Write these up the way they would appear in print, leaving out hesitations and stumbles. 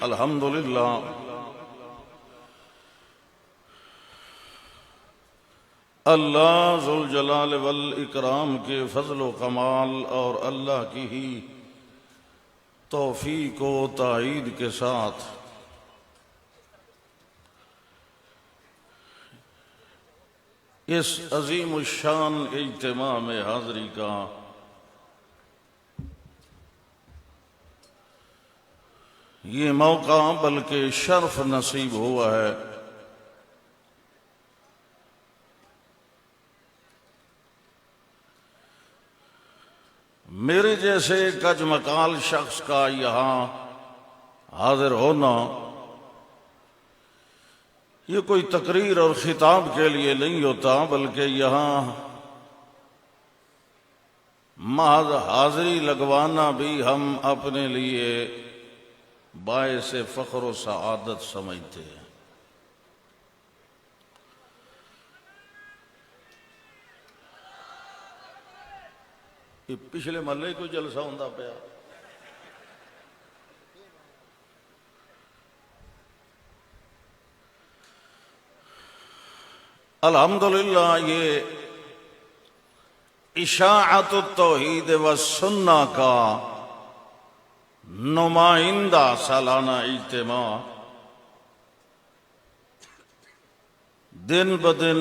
الحمدللہ اللہ ذوالجلال والاکرام کے فضل و کمال اور اللہ کی ہی توفیق و تائید کے ساتھ اس عظیم الشان اجتماع میں حاضری کا یہ موقع بلکہ شرف نصیب ہوا ہے۔ میرے جیسے کج مکال شخص کا یہاں حاضر ہونا یہ کوئی تقریر اور خطاب کے لیے نہیں ہوتا، بلکہ یہاں محض حاضری لگوانا بھی ہم اپنے لیے باعث فخر و سعادت سمجھتے ہیں۔ یہ پچھلے محلے کوئی جلسہ ہوندا پیا، الحمدللہ یہ اشاعت التوحید والسنہ کا نمائندہ سالانہ اجتماع دن بدن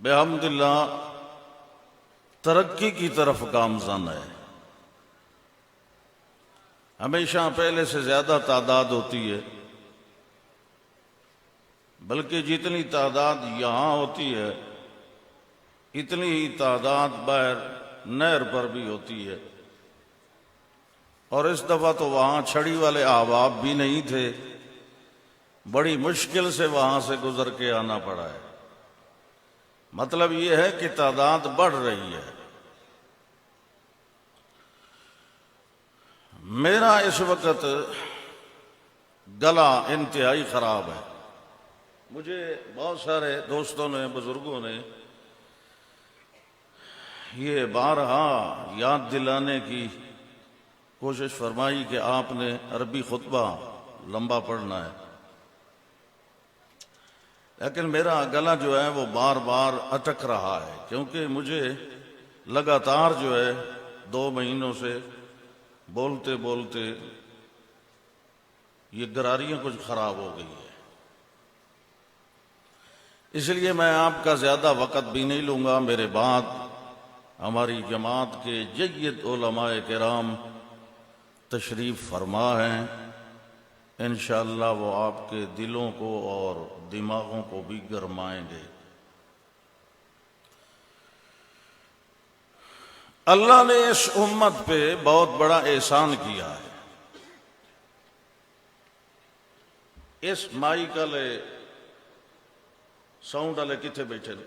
بحمد اللہ ترقی کی طرف گامزن ہے۔ ہمیشہ پہلے سے زیادہ تعداد ہوتی ہے، بلکہ جتنی تعداد یہاں ہوتی ہے اتنی ہی تعداد باہر نہر پر بھی ہوتی ہے، اور اس دفعہ تو وہاں چھڑی والے احباب بھی نہیں تھے، بڑی مشکل سے وہاں سے گزر کے آنا پڑا ہے۔ مطلب یہ ہے کہ تعداد بڑھ رہی ہے۔ میرا اس وقت گلا انتہائی خراب ہے۔ مجھے بہت سارے دوستوں نے، بزرگوں نے یہ بارہا یاد دلانے کی کوشش فرمائی کہ آپ نے عربی خطبہ لمبا پڑھنا ہے، لیکن میرا گلا جو ہے وہ بار بار اٹک رہا ہے، کیونکہ مجھے لگاتار جو ہے 2 مہینوں سے بولتے بولتے یہ گراریاں کچھ خراب ہو گئی ہے۔ اس لیے میں آپ کا زیادہ وقت بھی نہیں لوں گا۔ میرے بعد ہماری جماعت کے جید علماء کرام تشریف فرما ہیں، انشاءاللہ وہ آپ کے دلوں کو اور دماغوں کو بھی گرمائیں گے۔ اللہ نے اس امت پہ بہت بڑا احسان کیا ہے۔ اس مائک والے ساؤنڈ والے کتنے بیٹھے نے؟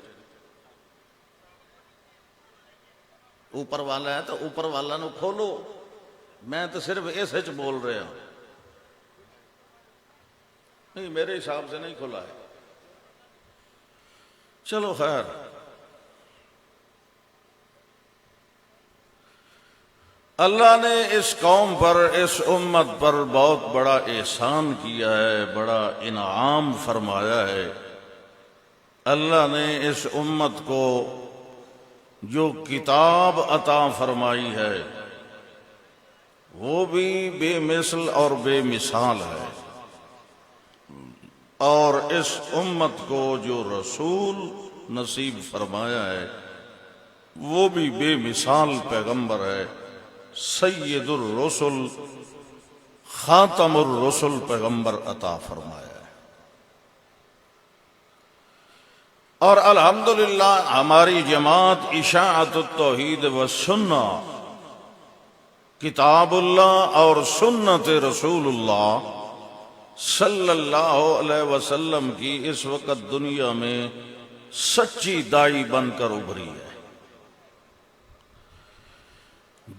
اوپر والا ہے تو اوپر والا نو کھولو، میں تو صرف اس وچ بول رہا ہوں، نہیں میرے حساب سے نہیں کھلا ہے۔ چلو خیر، اللہ نے اس قوم پر، اس امت پر بہت بڑا احسان کیا ہے، بڑا انعام فرمایا ہے۔ اللہ نے اس امت کو جو کتاب عطا فرمائی ہے وہ بھی بے مثل اور بے مثال ہے، اور اس امت کو جو رسول نصیب فرمایا ہے وہ بھی بے مثال پیغمبر ہے، سید الرسل خاتم الرسل پیغمبر عطا فرمایا ہے۔ اور الحمدللہ ہماری جماعت اشاعت التوحید والسنہ، کتاب اللہ اور سنت رسول اللہ صلی اللہ علیہ وسلم کی اس وقت دنیا میں سچی دائی بن کر ابھری ہے۔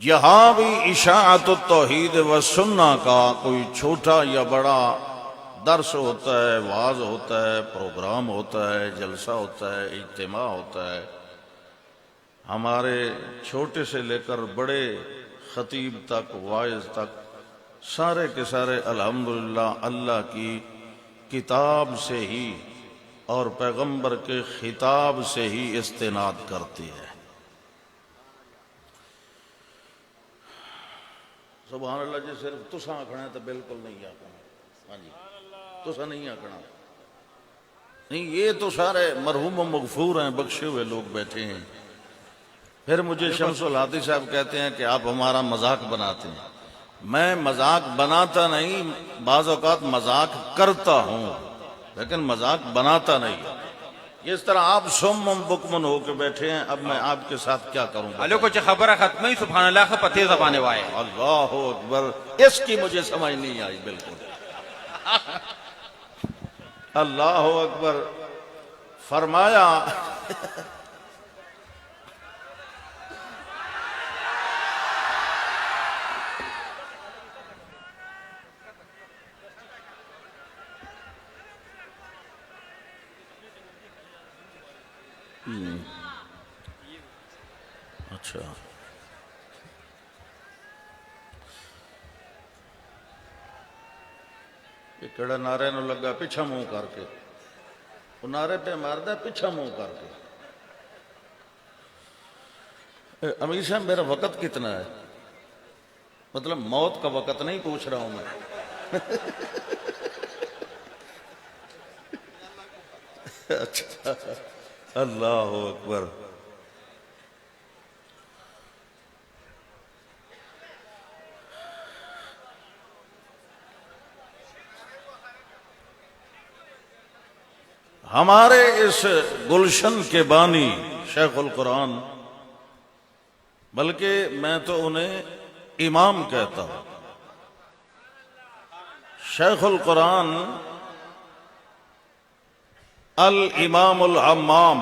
جہاں بھی اشاعت التوحید والسنہ کا کوئی چھوٹا یا بڑا درس ہوتا ہے، وعظ ہوتا ہے، پروگرام ہوتا ہے، جلسہ ہوتا ہے، اجتماع ہوتا ہے، ہمارے چھوٹے سے لے کر بڑے خطیب تک، واعظ تک سارے کے سارے الحمدللہ اللہ کی کتاب سے ہی اور پیغمبر کے خطاب سے ہی استناد کرتی ہے. سبحان اللہ جی. صرف تساں آکھنا ہے تو بالکل نہیں آکھنا. ہاں جی تساں نہیں آکھنا نہیں. یہ تو سارے مرحوم و مغفور ہیں, بخشے ہوئے لوگ بیٹھے ہیں. پھر مجھے شمس الہادی صاحب کہتے ہیں کہ آپ ہمارا مذاق بناتے ہیں. میں مذاق بناتا نہیں, بعض اوقات مذاق کرتا ہوں لیکن مذاق بناتا نہیں. اس طرح آپ سمم بکمن ہو کے بیٹھے ہیں, اب میں آپ کے ساتھ کیا کروں گا؟ الو کچھ خبر ختم ہی سبحان اللہ کا پتے زبانے وائے. اللہ اکبر. اس کی مجھے سمجھ نہیں آئی بالکل. اللہ اکبر. فرمایا اچھا یہ کڑا نعرے نو لگا پیچھا منہ کر کے, وہ نعرے پہ ماردا پیچھا منہ کر کے. امیر صاحب میرا وقت کتنا ہے؟ مطلب موت کا وقت نہیں پوچھ رہا ہوں میں. اچھا اللہ اکبر. ہمارے اس گلشن کے بانی شیخ القرآن, بلکہ میں تو انہیں امام کہتا ہوں, شیخ القرآن الامام العمام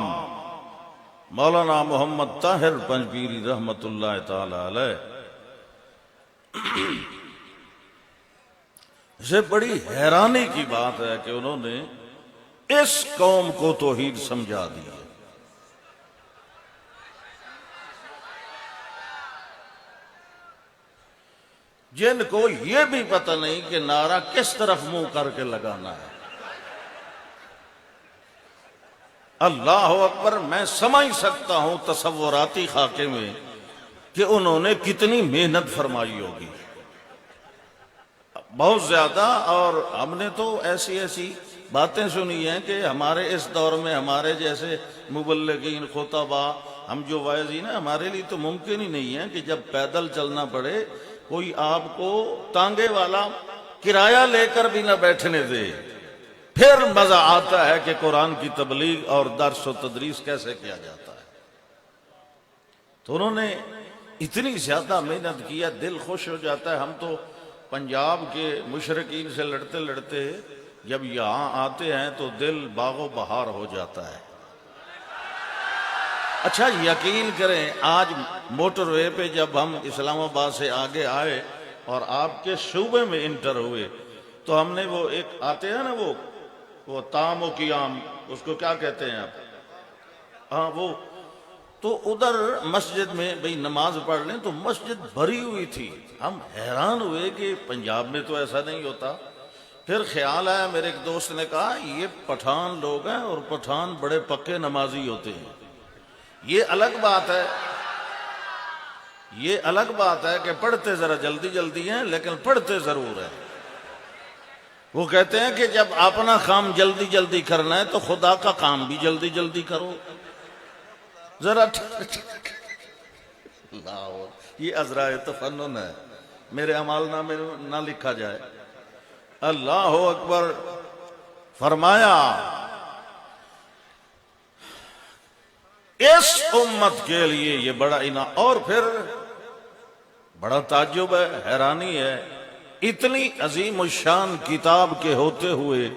مولانا محمد طاہر پنجپیری رحمت اللہ تعالی علیہ, اسے بڑی حیرانی کی بات ہے کہ انہوں نے اس قوم کو توحید سمجھا دی ہے. جن کو یہ بھی پتہ نہیں کہ نعرہ کس طرف منہ کر کے لگانا ہے. اللہ اکبر. میں سمجھ سکتا ہوں تصوراتی خاکے میں کہ انہوں نے کتنی محنت فرمائی ہوگی, بہت زیادہ. اور ہم نے تو ایسی ایسی باتیں سنی ہیں کہ ہمارے اس دور میں ہمارے جیسے مبلغین خطبہ, ہم جو واعظین ہیں, ہمارے لیے تو ممکن ہی نہیں ہے کہ جب پیدل چلنا پڑے کوئی آپ کو تانگے والا کرایہ لے کر بھی نہ بیٹھنے دے. پھر مزہ آتا ہے کہ قرآن کی تبلیغ اور درس و تدریس کیسے کیا جاتا ہے. تو انہوں نے اتنی زیادہ محنت کیا, دل خوش ہو جاتا ہے. ہم تو پنجاب کے مشرقین سے لڑتے لڑتے جب یہاں آتے ہیں تو دل باغ و بہار ہو جاتا ہے. اچھا یقین کریں, آج موٹر وے پہ جب ہم اسلام آباد سے آگے آئے اور آپ کے صوبے میں انٹر ہوئے تو ہم نے وہ ایک آتے ہیں نا وہ تام و قیام, اس کو کیا کہتے ہیں آپ؟ ہاں وہ تو ادھر مسجد میں بھئی نماز پڑھ لیں تو مسجد بھری ہوئی تھی. ہم حیران ہوئے کہ پنجاب میں تو ایسا نہیں ہوتا. پھر خیال آیا, میرے ایک دوست نے کہا یہ پٹھان لوگ ہیں اور پٹھان بڑے پکے نمازی ہوتے ہیں. یہ الگ بات ہے, یہ الگ بات ہے کہ پڑھتے ذرا جلدی جلدی ہیں لیکن پڑھتے ضرور ہیں. وہ کہتے ہیں کہ جب اپنا کام جلدی جلدی کرنا ہے تو خدا کا کام بھی جلدی جلدی کرو ذرا. یہ عذرائے تفنن ہے, میرے اعمال نامے میں نہ لکھا جائے. اللہ اکبر. فرمایا اس امت کے لیے یہ بڑا انعام. اور پھر بڑا تعجب ہے, حیرانی ہے, اتنی عظیم الشان کتاب کے ہوتے ہوئے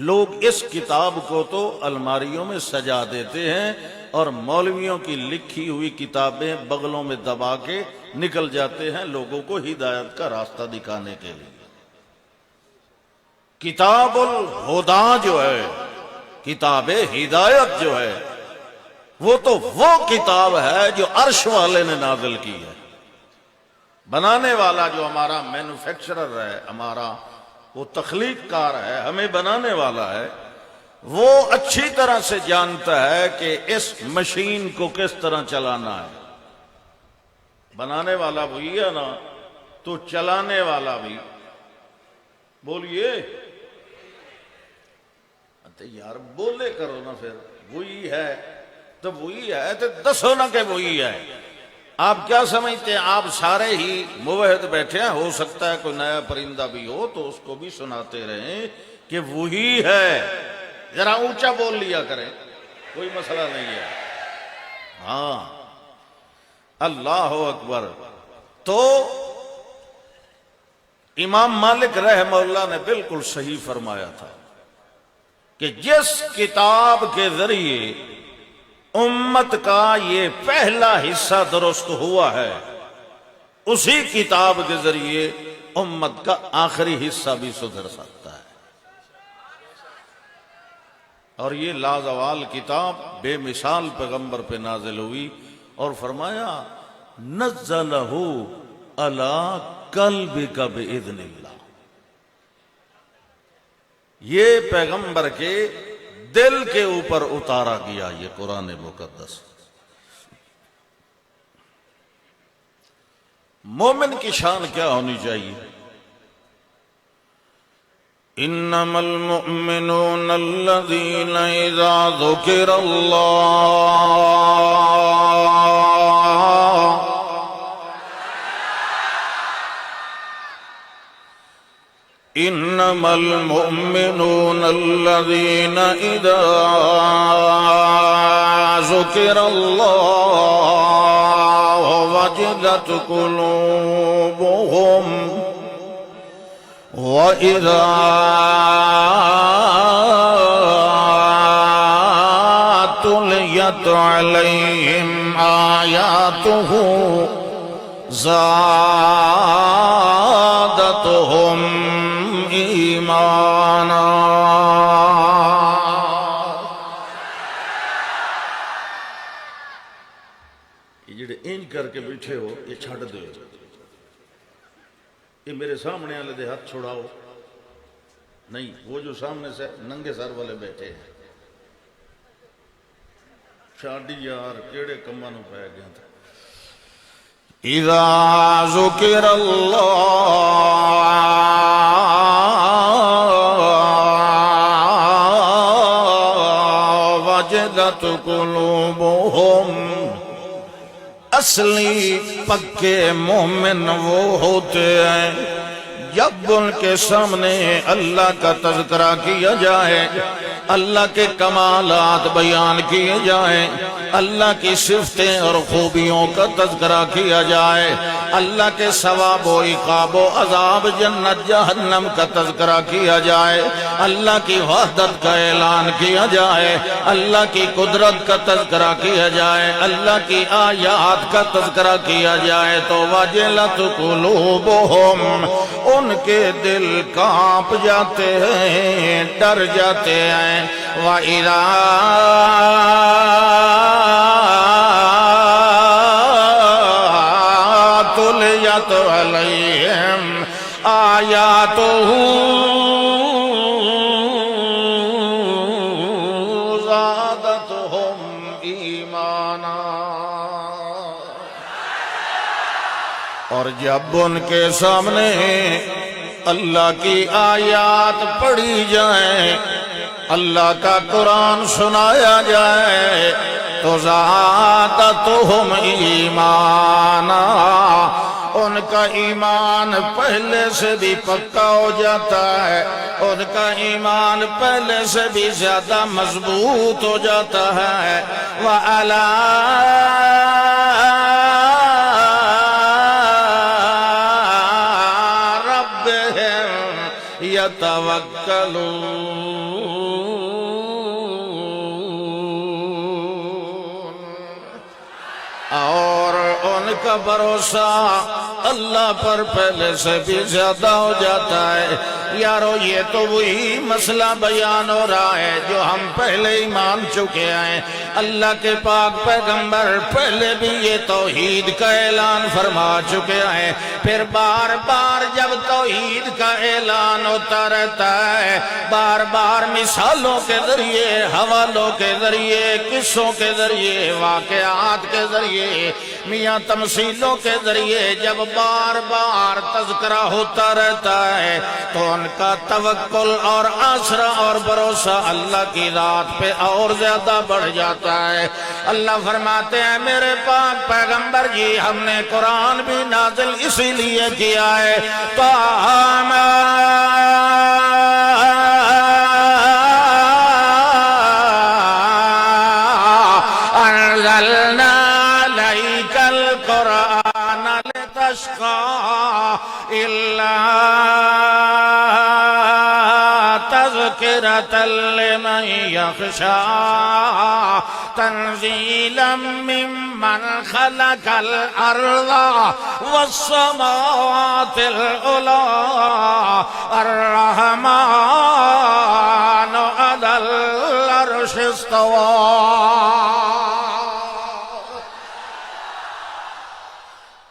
لوگ اس کتاب کو تو الماریوں میں سجا دیتے ہیں اور مولویوں کی لکھی ہوئی کتابیں بغلوں میں دبا کے نکل جاتے ہیں لوگوں کو ہدایت کا راستہ دکھانے کے لیے. کتاب الہدا جو ہے, کتاب ہدایت جو ہے, وہ تو وہ کتاب ہے جو عرش والے نے نازل کی ہے. بنانے والا جو ہمارا مینوفیکچرر ہے، ہمارا وہ تخلیق کار ہے، ہمیں بنانے والا ہے، وہ اچھی طرح سے جانتا ہے کہ اس مشین کو کس طرح چلانا ہے۔ بنانے والا وہی ہے نا، تو چلانے والا بھی۔ بولیے یار، بولے کرو نا، پھر وہی ہے تو وہی ہے تو دسو نا کہ وہی ہے۔ آپ کیا سمجھتے ہیں؟ آپ سارے ہی موحد بیٹھے ہیں، ہو سکتا ہے کوئی نیا پرندہ بھی ہو تو اس کو بھی سناتے رہیں کہ وہی ہے، ذرا اونچا بول لیا کریں، کوئی مسئلہ نہیں ہے۔ ہاں، اللہ اکبر۔ تو امام مالک رحمہ اللہ نے بالکل صحیح فرمایا تھا کہ جس کتاب کے ذریعے امت کا یہ پہلا حصہ درست ہوا ہے، اسی کتاب کے ذریعے امت کا آخری حصہ بھی سدھر سکتا ہے۔ اور یہ لازوال کتاب بے مثال پیغمبر پہ نازل ہوئی، اور فرمایا نزلہ علی قلبک بإذن اللہ، یہ پیغمبر کے دل کے اوپر اتارا گیا یہ قرآن مقدس۔ مومن کی شان کیا ہونی چاہیے؟ انما المؤمنون الذین اذا ذکر اللہ انما المؤمنون الذين اذا ذكر الله وجلت قلوبهم واذا تليت عليهم آياته زادتهم ایمانا۔ یہ جڑے اینج کر کے بیٹھے ہو یہ چھڑ دو، یہ میرے سامنے والے دے ہاتھ چھڑاؤ نہیں، وہ جو سامنے سے ننگے سر والے بیٹھے ہیں، شادی یار کیڑے کماں نو پے گیا تھا۔ اذا ذکر اللہ وجلت قلوبهم، اصلی پکے مومن وہ ہوتے ہیں جب ان کے سامنے اللہ کا تذکرہ کیا جائے، اللہ کے کمالات بیان کیے جائیں، اللہ کی صفتیں اور خوبیوں کا تذکرہ کیا جائے، اللہ کے ثواب و عقاب و عذاب جنت جہنم کا تذکرہ کیا جائے، اللہ کی وحدت کا اعلان کیا جائے، اللہ کی قدرت کا تذکرہ کیا جائے، اللہ کی آیات کا تذکرہ کیا جائے، تو وجلت قلوبہم، ان کے دل کانپ جاتے ہیں، ڈر جاتے ہیں۔ وَإِذَا تُلِيَتْ عَلَيْهِمْ آيَاتُهُ زَادَتْهُمْ إِيمَانًا، اور جب ان کے سامنے اللہ کی آیات پڑھی جائیں، اللہ کا قرآن سنایا جائے، تو زادتہم ایمانا، ان کا ایمان پہلے سے بھی پکا ہو جاتا ہے، ان کا ایمان پہلے سے بھی زیادہ مضبوط ہو جاتا ہے۔ وَعَلَىٰ رَبِّهِمْ يَتَوَكَّلُونَ، اور ان کا کا بھروسہ اللہ پر پہلے سے بھی زیادہ ہو جاتا ہے۔ یارو یہ تو وہی مسئلہ بیان ہو رہا ہے جو ہم پہلے ہی مان چکے ہیں۔ اللہ کے پاک پیغمبر پہلے بھی یہ توحید کا اعلان فرما چکے ہیں، پھر بار بار جب توحید کا اعلان ہوتا رہتا ہے، بار بار مثالوں کے ذریعے، حوالوں کے ذریعے، قصوں کے ذریعے، واقعات کے ذریعے، میاں تمثیلوں کے ذریعے جب بار بار تذکرہ ہوتا رہتا ہے تو ان کا توکل اور آسرا اور بھروسہ اللہ کی ذات پہ اور زیادہ بڑھ جاتا ہے۔ اللہ فرماتے ہیں میرے پاک پیغمبر جی ہم نے قرآن بھی نازل اسی لیے کیا ہے انزلنا علیک القرآن لتشقى إلا تذکرة لمن یخشى تنزیلا ممن خلق الارض والسماوات العلی الرحمن علی العرش استوى۔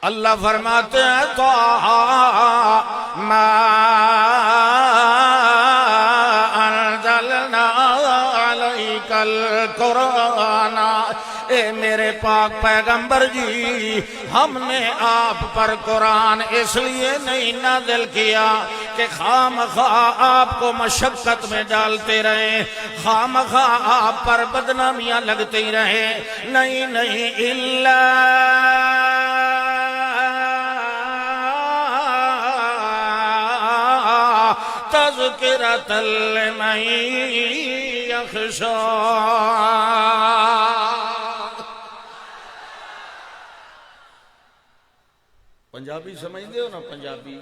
اللہ فرماتے ہیں ما انزلنا علیک القرآن، اے میرے پاک پیغمبر جی ہم نے آپ پر قرآن اس لیے نہیں نازل کیا کہ خواہ آپ کو مشقت میں ڈالتے رہیں، خواہ آپ پر بدنامیاں لگتی رہیں، نہیں الا تذکرۃ لمن یخشی۔ پنجابی سمجھتے ہو نا؟ پنجابی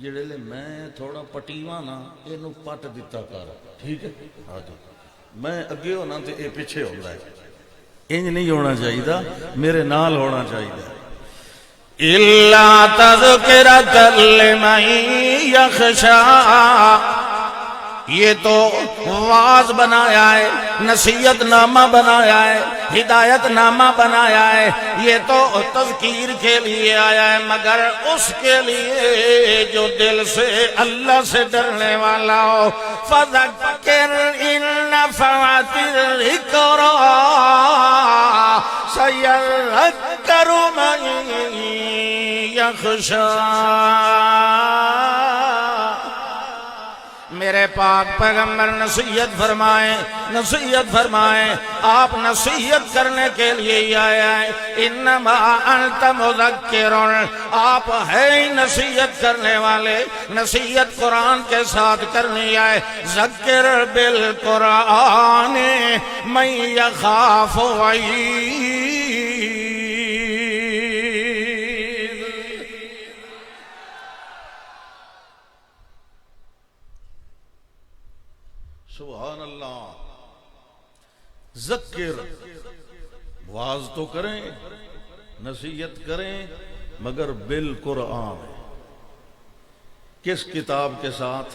جڑے لے میں تھوڑا پٹیواں نا اینو پٹ دیتا کر، ٹھیک ہے؟ میں اگے ہونا تے اے پیچھے ہوتا ہے، انج نہیں ہونا چاہیے، میرے نال ہونا چاہیے۔ إِلَّا تَذْكِرَةً لِمَن يَخْشَىٰ، یہ تو واعظ بنایا ہے، نصیحت نامہ بنایا ہے، ہدایت نامہ بنایا ہے، یہ تو تذکیر کے لیے آیا ہے، مگر اس کے لیے جو دل سے اللہ سے ڈرنے والا ہو۔ فَذَكِّرْ إِن نَّفَعَتِ الذِّكْرَىٰ سَيَذَّكَّرُ مَن یخشی۔ میرے پاک پیغمبر نصیحت فرمائیں، آپ نصیحت کرنے کے لیے ہی آیا ہے۔ انما انت مذکر، آپ ہے ہی نصیحت کرنے والے، نصیحت قرآن کے ساتھ کرنی ہے۔ ذکر بالقرآن من یخاف وعید۔ سبحان اللہ۔ ذکر، واعظ تو کریں، نصیحت کریں، مگر بالقرآن، کس کتاب کے ساتھ؟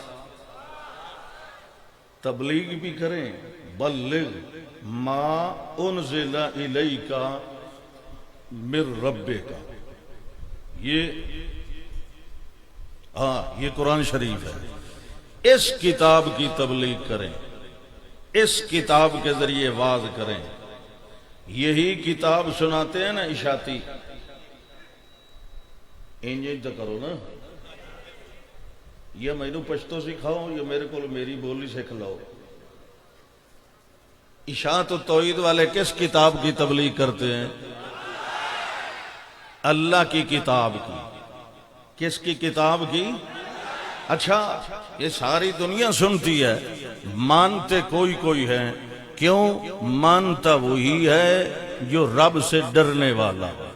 تبلیغ بھی کریں، بلغ ما انزل الیک من ربک، یہ قرآن شریف ہے، اس کتاب کی تبلیغ کریں، اس کتاب کے ذریعے واعظ کریں۔ یہی کتاب سناتے ہیں نا اشاعتی، انجن تو کرو نا، یا میں پشتو سکھاؤ یا میرے کو میری بولی سکھ لاؤ۔ اشاعت و توحید والے کس کتاب کی تبلیغ کرتے ہیں؟ اللہ کی کتاب کی۔ کس کی کتاب کی؟ اچھا، یہ ساری دنیا سنتی ہے، مانتے کوئی ہے، کیوں؟ مانتا وہی ہے جو رب سے ڈرنے والا ہے۔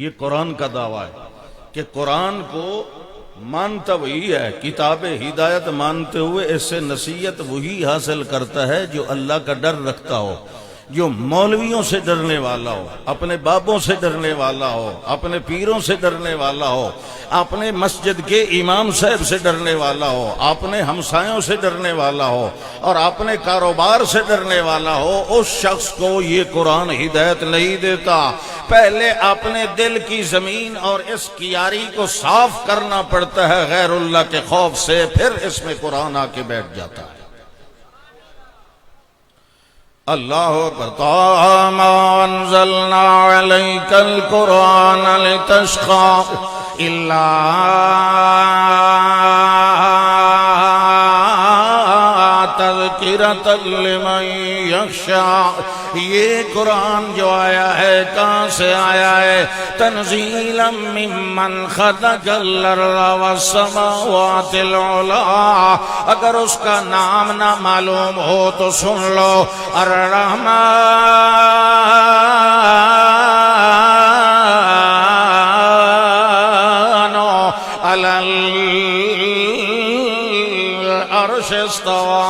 یہ قرآن کا دعویٰ ہے کہ قرآن کو مانتا وہی ہے، کتاب ہدایت مانتے ہوئے اس سے نصیحت وہی حاصل کرتا ہے جو اللہ کا ڈر رکھتا ہو۔ جو مولویوں سے ڈرنے والا ہو، اپنے بابوں سے ڈرنے والا ہو، اپنے پیروں سے ڈرنے والا ہو، اپنے مسجد کے امام صاحب سے ڈرنے والا ہو، اپنے ہمسایوں سے ڈرنے والا ہو اور اپنے کاروبار سے ڈرنے والا ہو، اس شخص کو یہ قرآن ہدایت نہیں دیتا۔ پہلے اپنے دل کی زمین اور اس کیاری کو صاف کرنا پڑتا ہے غیر اللہ کے خوف سے، پھر اس میں قرآن آ کے بیٹھ جاتا ہے۔ اللہ اکبر۔ ما انزلنا علیک القرآن لتشقى الا تذکرۃ لمن یخشی۔ یہ قرآن جو آیا ہے کہاں سے آیا ہے؟ تنزیلا ممن خلق الارض والسماوات العلی۔ اگر اس کا نام نہ معلوم ہو تو سن لو، الرحمن علی العرش استوى۔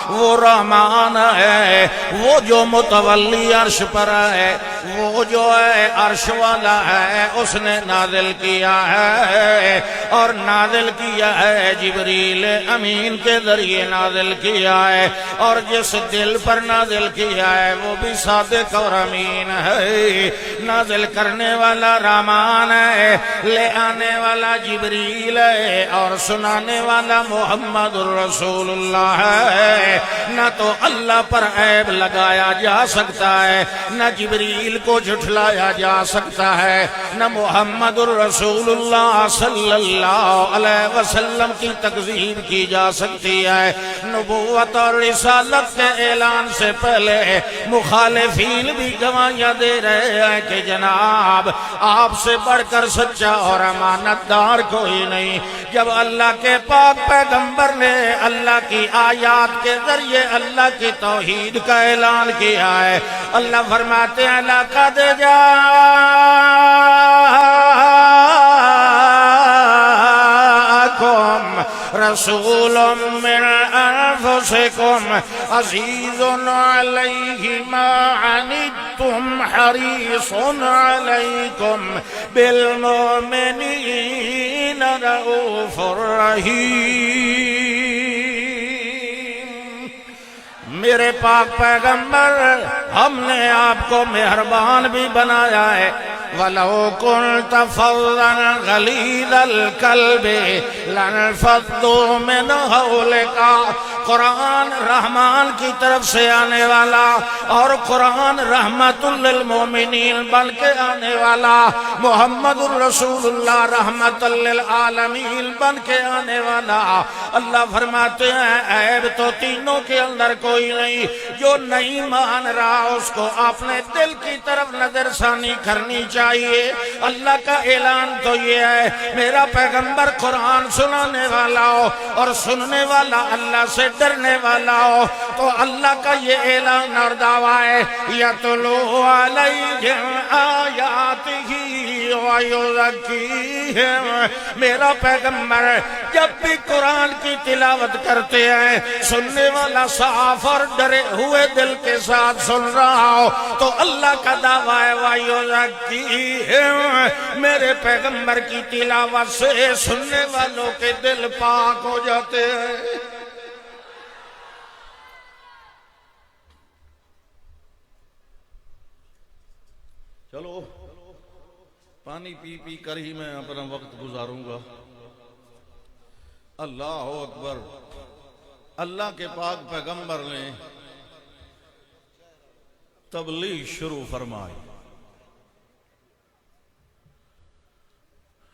وہ رحمان ہے، وہ جو متولی عرش پر ہے، وہ جو ہے عرش والا ہے، اس نے نازل کیا ہے اور نازل کیا ہے جبریل امین کے ذریعے نازل کیا ہے، اور جس دل پر نازل کیا ہے وہ بھی صادق اور امین ہے۔ نازل کرنے والا رحمان ہے، لے آنے والا جبریل ہے، اور سنانے والا محمد الرسول اللہ ہے۔ نہ تو اللہ پر عیب لگایا جا سکتا ہے، نہ جبریل کو جھٹلایا جا سکتا ہے، نہ محمد الرسول اللہ صلی اللہ علیہ وسلم کی تکذیب کی جا سکتی ہے۔ نبوت اور رسالت کے اعلان سے پہلے مخالفین بھی گواہیاں دے رہے ہیں کہ جناب آپ سے بڑھ کر سچا اور امانت دار کوئی نہیں۔ جب اللہ کے پاک پیغمبر نے اللہ کی آیات کے ذریعے اللہ کی توحید کا اعلان کیا ہے، اللہ فرماتے ہیں لَقَدْ جَاءَكُمْ رَسُولٌ مِّنْ أَنفُسِكُمْ عَزِيزٌ عَلَيْهِ مَا عَنِتُّمْ حَرِيصٌ عَلَيْكُمْ بِالْمُؤْمِنِينَ رَءُوفٌ رَحِيمٌ۔ میرے پاک پیغمبر، ہم نے آپ کو مہربان بھی بنایا ہے۔ وَلَوْ كُنْتَ فَظًّا غَلِيظَ الْقَلْبِ لَانفَضُّوا مِنْ حَوْلِكَ۔ قرآن رحمان کی طرف سے آنے والا اور قرآن رحمت للمومنین بن کے آنے والا، محمد الرسول اللہ رحمت للعالمین بن کے آنے والا۔ اللہ فرماتے ہیں عیب تو تینوں کے اندر کوئی نہیں۔ جو نہیں مان رہا اس کو اپنے دل کی طرف نظر ثانی کرنی چاہیے۔ اللہ کا اعلان تو یہ ہے میرا پیغمبر قرآن سنانے والا ہو اور سننے والا اللہ سے ڈرنے والا ہو، تو اللہ کا یہ اعلان اور دعویٰ ہے یتلو علیہم آیاتہ ویزکیہم۔ میرا پیغمبر جب بھی قرآن کی تلاوت کرتے ہیں، سننے والا صاف اور ڈرے ہوئے دل کے ساتھ سن رہا ہو، تو اللہ کا دعویٰ ہے ویزکیہم۔ میرے پیغمبر کی تلاوت سے سننے والوں کے دل پاک ہو جاتے ہیں۔ چلو پانی پی پی کر ہی میں اپنا وقت گزاروں گا۔ اللہ اکبر۔ اللہ کے پاک پیغمبر نے تبلیغ شروع فرمائی،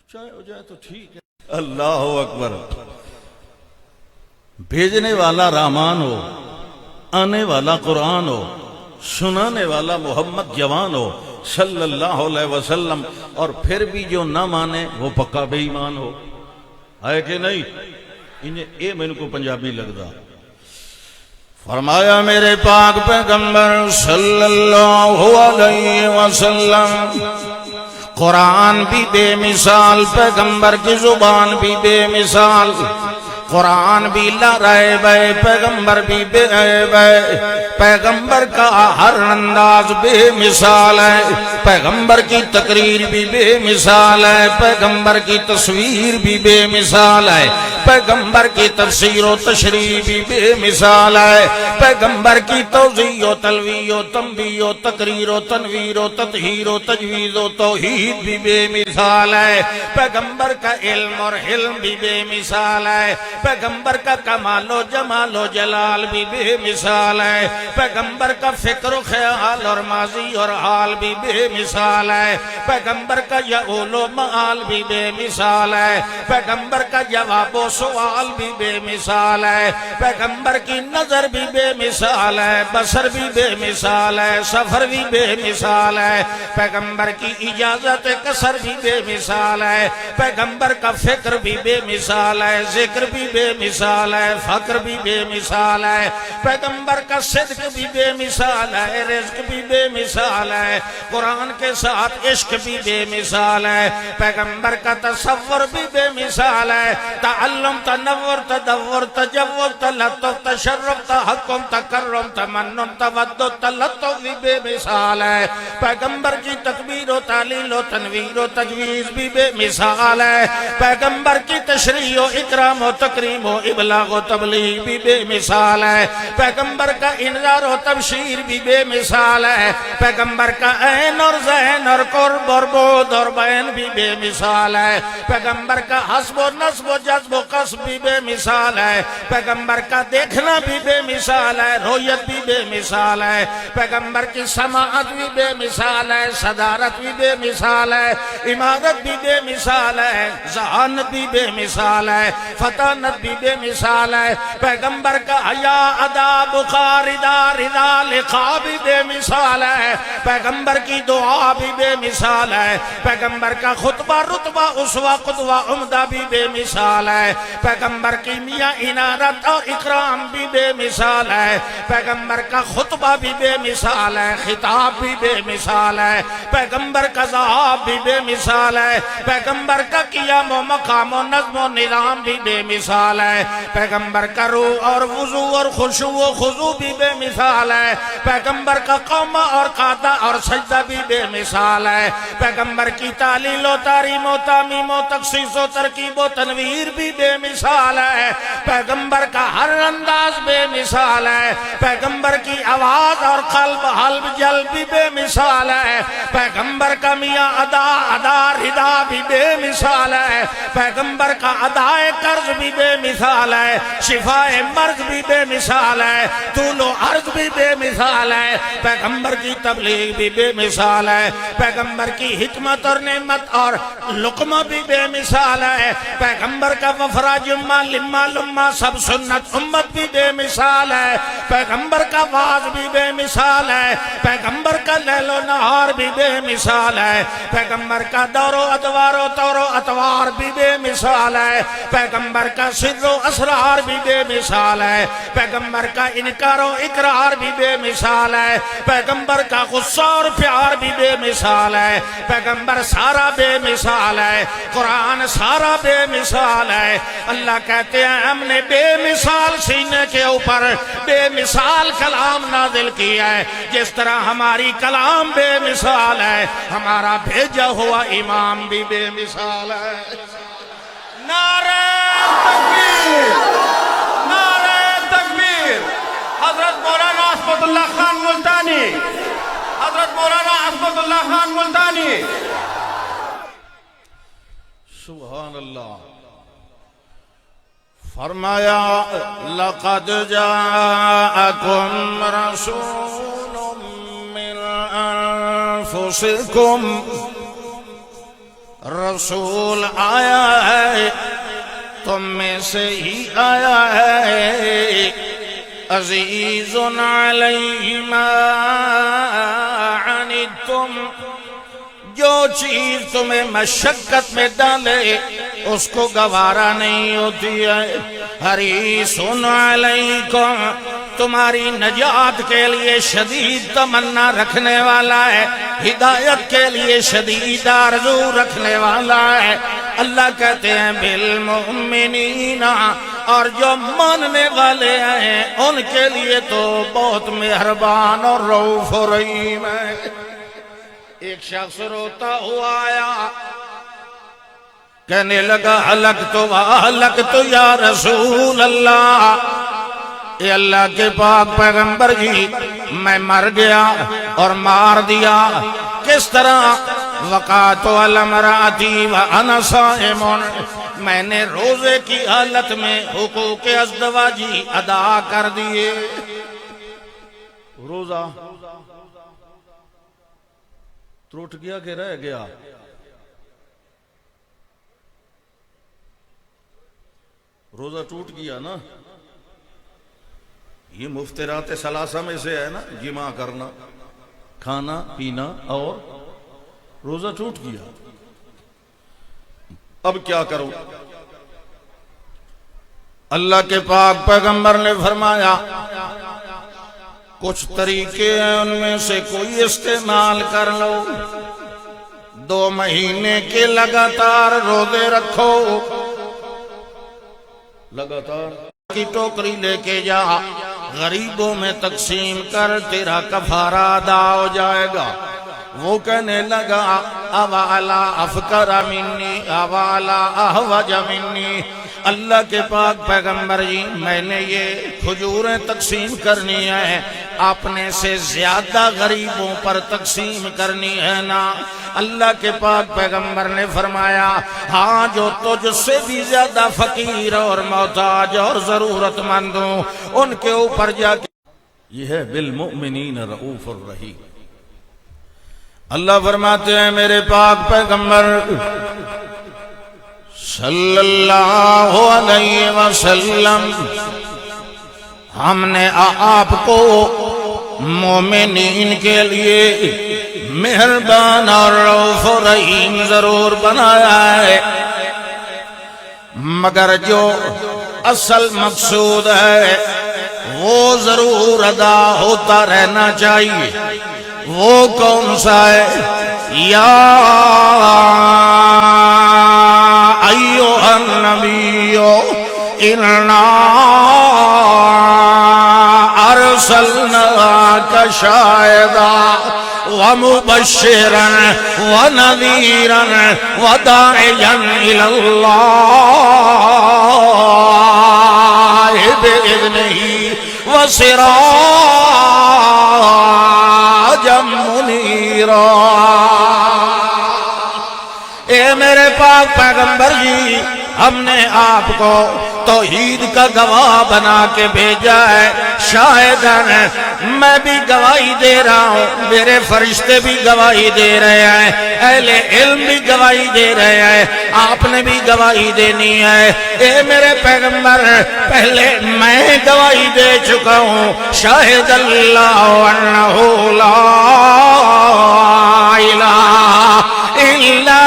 چاہے ہو جائے تو ٹھیک ہے۔ اللہ اکبر۔ بھیجنے والا رحمان ہو، آنے والا قرآن ہو، سنانے والا محمد جوان ہو صلی اللہ علیہ وسلم، اور پھر بھی جو نہ مانے وہ پکا بے ایمان ہو، ہے کہ نہیں؟ انہیں اے میں ان کو پنجابی لگدا۔ فرمایا میرے پاک پیغمبر صلی اللہ علیہ وسلم، قرآن بھی بے مثال، پیغمبر کی زبان بھی بے مثال۔ قرآن بھی لا ریب ہے، پیغمبر بھی بے عیب ہے، پیغمبر کا ہر انداز بے مثال ہے، پیغمبر کی تقریر بھی بے مثال ہے، پیغمبر کی تصویر بھی بے مثال ہے، پیغمبر کی تفسیر و تشریح بھی بے مثال ہے، پیغمبر کی توضیح و تلویح و تنبیہ و تقریر و تنویر و تطہیر و تجویز و توحید بھی بے مثال ہے، پیغمبر کا علم اور حلم بھی بے مثال ہے، پیغمبر کا کمال و جمال و جلال بھی بے مثال ہے، پیغمبر کا فکر و خیال اور ماضی اور حال بھی بے مثال ہے، پیغمبر کا یعول و معال بھی بے مثال ہے، پیغمبر کا جواب و سوال بھی بے مثال ہے، پیغمبر کی نظر بھی بے مثال ہے، بصر بھی بے مثال ہے، سفر بھی بے مثال ہے، پیغمبر کی اجازت قصر بھی بے مثال ہے، پیغمبر کا فکر بھی بے مثال ہے، ذکر بھی بے مثال ہے، فقر بھی بے مثال ہے، پیغمبر کا صدق بھی بے مثال ہے، رزق بھی بے مثال ہے، قرآن کے ساتھ عشق بھی بے مثال ہے، پیغمبر کا تصور بھی بے مثال ہے، تعلم تنور تدور تجور تلطف تشرف تحکم تکرم تمنن تودد تلطف بھی بے مثال ہے، پیغمبر کی تکبیر و تعلیل و تنویر و تجویز بھی بے مثال ہے، پیغمبر کی تشریح و اکرام و تکریم و ابلاغ و تبلیغ بھی بے مثال ہے، پیغمبر کا انذار و تبشیر بھی بے مثال ہے، پیغمبر کا عین اور ذہن اور قرب اور بعد اور بین بھی بے مثال ہے، پیغمبر کا حسب و نصب و جذب و قصب بھی بے مثال ہے، پیغمبر کا دیکھنا بھی بے مثال ہے، رؤیت بھی بے مثال ہے، پیغمبر کی سماعت بھی بے مثال ہے، صدارت بھی بے مثال ہے، امارت بھی بے مثال ہے، ذہانت بھی بے مثال ہے، فطانت بھی بے مثال ہے، پیغمبر کا حیا ادا بخار ادا رضا لقاء بھی بے مثال ہے، پیغمبر کی دعا بھی بے مثال ہے، پیغمبر کا خطبہ رتبہ اسوہ قدوہ عمدہ بھی بے مثال ہے، پیغمبر کی میاں انارت اور اکرام بھی بے مثال ہے، پیغمبر کا خطبہ بھی بے مثال ہے، خطاب بھی بے مثال ہے، پیغمبر کا ذہاب بھی بے مثال ہے، پیغمبر کا قیام و مقام و نظم و نظام بھی بے مثال ہے، پیغمبر کا روح اور وضو اور خشوع و خضوع بھی بے مثال ہے، پیغمبر کا قومہ اور قادہ اور سجدہ بھی بے مثال ہے، پیغمبر کی تعلیل و تعریم و تعمیم و تخصیص و ترکیب و تنویر بھی بے مثال ہے، پیغمبر کا ہر انداز بے مثال ہے، پیغمبر کی آواز اور قلب حلب جلب بھی بے مثال ہے، پیغمبر کا میاں ادا رضا بھی بے مثال ہے، پیغمبر کا ادائے قرض بھی بے مثال ہے، شفاء مرض بھی بے مثال ہے، طول و عرض بھی بے مثال ہے، پیغمبر کی تبلیغ بھی بے مثال ہے، پیغمبر کی حکمت اور نعمت اور لقمہ بھی بے مثال ہے، پیغمبر کا وفرہ جمعہ لمہ لمہ سب سنت امت بھی بے مثال ہے، پیغمبر کا واز بھی بے مثال ہے، پیغمبر کا لیل و نہار بھی بے مثال ہے، پیغمبر کا دور و ادوار و طور و اطوار بھی بے مثال ہے، پیغمبر کا سر و اسرار بھی بے مثال ہے، پیغمبر کا انکار و اقرار بھی بے مثال ہے، پیغمبر کا غصہ اور پیار بھی بے مثال ہے، پیغمبر سارا بے مثال ہے، قرآن سارا بے مثال ہے، اللہ کہتے ہیں ہم نے بے مثال سینے کے اوپر بے مثال کلام نازل کیا ہے، جس طرح ہماری کلام بے مثال ہے ہمارا بھیجا ہوا امام بھی بے مثال ہے۔ نعرہ تکبیر، نعرہ تکبیر، حضرت مولانا عصمت اللہ خان ملتانی، حضرت مولانا عصمت اللہ خان ملتانی۔ سبحان اللہ۔ فرمایا لقد جاءکم رسول من انفسکم، رسول آیا ہے تم میں سے ہی آیا ہے، عزیز علیہ ما عنتم، جو چیز تمہیں مشقت میں ڈالے اس کو گوارا نہیں ہوتی ہے، حریص علیکم، تمہاری نجات کے لیے شدید تمنا رکھنے والا ہے، ہدایت کے لیے شدید آرزو رکھنے والا ہے۔ اللہ کہتے ہیں بالمؤمنین، اور جو ماننے والے ہیں ان کے لیے تو بہت مہربان اور رؤوف و رحیم ہے۔ ایک شخص روتا ہوا آیا، کہنے لگا ہلکت یا رسول اللہ، اے اللہ کے پاک پیغمبر جی میں مر گیا اور مار دیا۔ کس طرح؟ وقعت علی امرأتی وانا صائم، میں نے روزے کی حالت میں حقوق ازدواجی ادا کر دیے۔ روزہ ٹوٹ گیا کہ رہ گیا؟ روزہ ٹوٹ گیا نا۔ یہ مفترات ثلاثہ میں سے ہے نا، جماع کرنا، کھانا پینا، اور روزہ ٹوٹ گیا۔ اب کیا کرو؟ اللہ کے پاک پیغمبر نے فرمایا کچھ طریقے ہیں، ان میں سے کوئی استعمال کر لو۔ 2 مہینے کے لگاتار روزے رکھو، لگاتار کی ٹوکری لے کے جا، غریبوں میں تقسیم کر، تیرا کفارہ ادا ہو جائے گا۔ وہ کہنے لگا اوالا افکر منی اوالا احوج منی، اللہ کے پاک پیغمبر جی میں نے یہ کھجوریں تقسیم کرنی ہے، اپنے سے زیادہ غریبوں پر تقسیم کرنی ہے نا؟ اللہ کے پاک پیغمبر نے فرمایا ہاں، جو تجھ سے بھی زیادہ فقیر اور محتاج اور ضرورت مند ہوں ان کے اوپر جا کے۔ یہ ہے بالمؤمنین رؤوف الرحیم۔ اللہ فرماتے ہیں میرے پاک پیغمبر صلی اللہ علیہ وسلم، ہم نے آپ کو مومنین کے لیے مہربان اور رؤوف رحیم ضرور بنایا ہے، مگر جو اصل مقصود ہے وہ ضرور ادا ہوتا رہنا چاہیے۔ وہ کون سا ہے؟ یا ایھا النبی انا ارسلناک شاہدا ومبشرا ونذیرا وداعیا الی اللہ بإذنہ وسراجا منیرا۔ اے میرے پاک پیغمبر جی، ہم نے آپ کو توحید کا گواہ بنا کے بھیجا ہے، شاہدن، میں بھی گواہی دے رہا ہوں، میرے فرشتے بھی گواہی دے رہے ہیں، اہل علم بھی گواہی دے رہے ہیں، آپ نے بھی گواہی دینی ہے۔ اے میرے پیغمبر، پہلے میں گواہی دے چکا ہوں، شاہد اللہ انہ لا الہ الا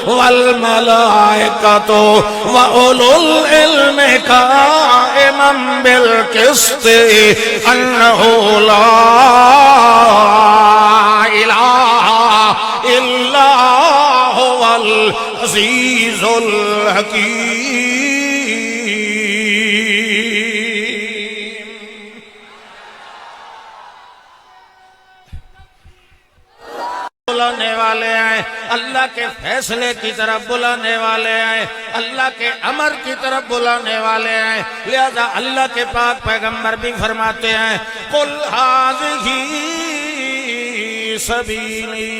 والملائکۃ وَأُولُو الْعِلْمِ قائما بالقسط انہ لا الہ الا هو العزیز الحکیم۔ بلانے والے ہیں، اللہ کے فیصلے کی طرف بلانے والے ہیں، اللہ کے امر کی طرف بلانے والے ہیں، لہذا اللہ کے پاک پیغمبر بھی فرماتے ہیں قل ھذہ سبیلی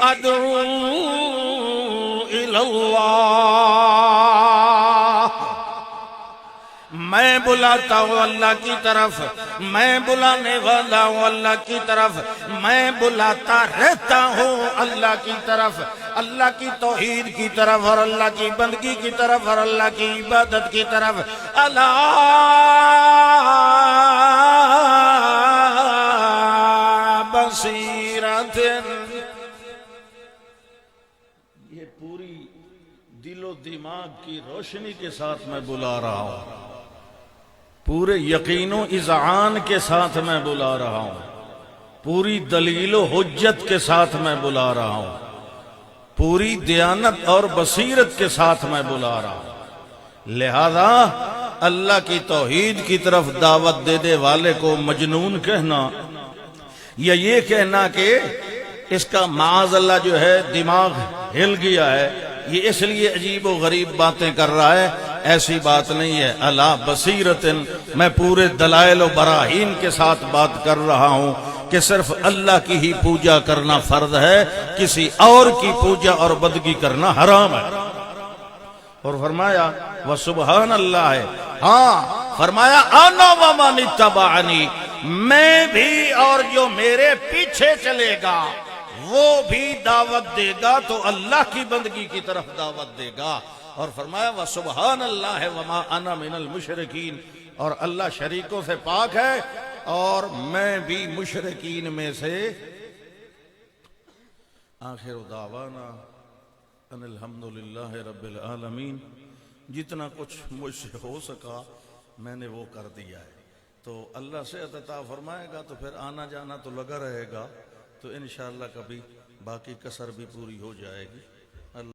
ادعو الی اللہ، میں بلاتا ہوں اللہ کی طرف، میں بلانے والا ہوں اللہ کی طرف، میں بلاتا رہتا ہوں اللہ کی طرف، اللہ کی توحید کی طرف اور اللہ کی بندگی کی طرف اور اللہ کی عبادت کی طرف۔ الا بصیرۃ، یہ پوری دل دل و دماغ کی روشنی کے ساتھ میں بلا رہا ہوں، پورے یقین و اذعان کے ساتھ میں بلا رہا ہوں، پوری دلیل و حجت کے ساتھ میں بلا رہا ہوں، پوری دیانت اور بصیرت کے ساتھ میں بلا رہا ہوں۔ لہذا اللہ کی توحید کی طرف دعوت دینے والے کو مجنون کہنا یا یہ کہنا کہ اس کا معاذ اللہ جو ہے دماغ ہل گیا ہے، یہ اس لیے عجیب و غریب باتیں کر رہا ہے، ایسی بات نہیں ہے۔ اللہ بصیرت، میں پورے دلائل و براہین کے ساتھ بات کر رہا ہوں کہ صرف اللہ کی ہی پوجا کرنا فرض ہے، کسی اور کی پوجا اور بندگی کرنا حرام ہے۔ اور فرمایا وسبحان اللہ ہے، ہاں فرمایا انا ومن اتبعنی، میں بھی اور جو میرے پیچھے چلے گا وہ بھی دعوت دے گا تو اللہ کی بندگی کی طرف دعوت دے گا۔ اور فرمایا وسبحان اللہ ہے وما انا من المشرکین، اور اللہ شریکوں سے پاک ہے اور میں بھی مشرکین میں سے۔ آخر دعوانا ان الحمدللہ رب العالمین۔ جتنا کچھ مجھ سے ہو سکا میں نے وہ کر دیا ہے، تو اللہ سے عطا فرمائے گا تو پھر آنا جانا تو لگا رہے گا، تو انشاءاللہ کبھی باقی کسر بھی پوری ہو جائے گی۔